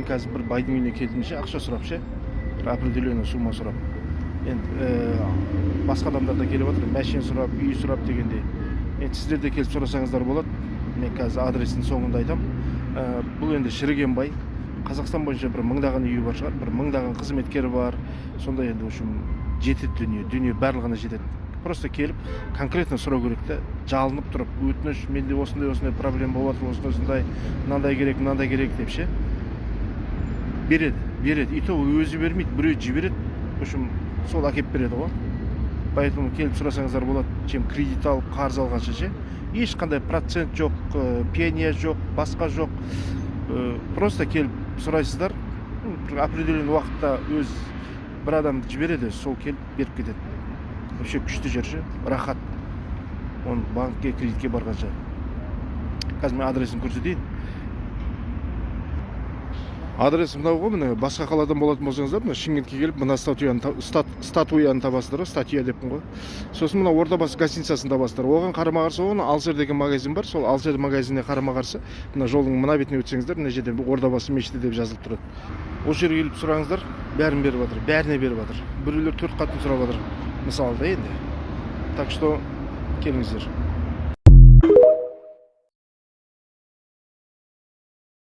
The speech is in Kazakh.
мен қазір бір байдың үйіне келдімше ақша сұрап ше, бір определенный сумма сұрап. Енді басқа адамдар да келіп отыр, машина сұрап, үй сұрап дегендей. Енді сіздер де келіп сұрасаңыздар болады. Мен қазір адресін соңында айтам. Бұл енді шіріген бай. Қазақстан бойынша бір мыңдаған үйі бар шығар, бір мыңдаған қызметкері бар. Сондай енді үшін жетеді дүние барлығына жетеді. Просто келіп конкретно сұрау керек те, жалынып тұрып, өтініш, менде осындай проблема болып жатыр, осындай, мынандай керек деп ше. Береді. И то өзі бермейді, біреу жібереді. В общем, сол әкеп береді ғой. Поэтому келіп сұрасаңыздар болады, чем кредит алып, қарыз алғанша ше. Ешқандай процент жоқ, пения жоқ, басқа жоқ. Просто келіп сұрайсыздар, определенный уақытта өз бір адам жібереді, сол келіп беріп кетеді. Вообще күшті жер ше, рахат. Он банкке, кредитке барғанша. Қазір мен адресін көрсетейін. Адресі мынау ғой, міне басқа қаладан болатын болсаңыздар, мына Шымкентке келіп, мына статуяны табасыздар, статуя деппін ғой. Сосын мына Ордабасы гостиницасын табасыздар. Оған қарама-қарсы оған Алсер деген магазин бар. Сол Алсер магазиніне қарама-қарсы мына жолдың мына бетіне өтсеңіздер, мына жерде Ордабасы мешіті деп жазылып тұрады. Ол жерге келіп сұраңыздар, бәрін беріп жатыр, бәріне беріп жатыр. Біреулер 4 қатын сұрап жатыр. Мысалы да енді. Так что келіңіздер.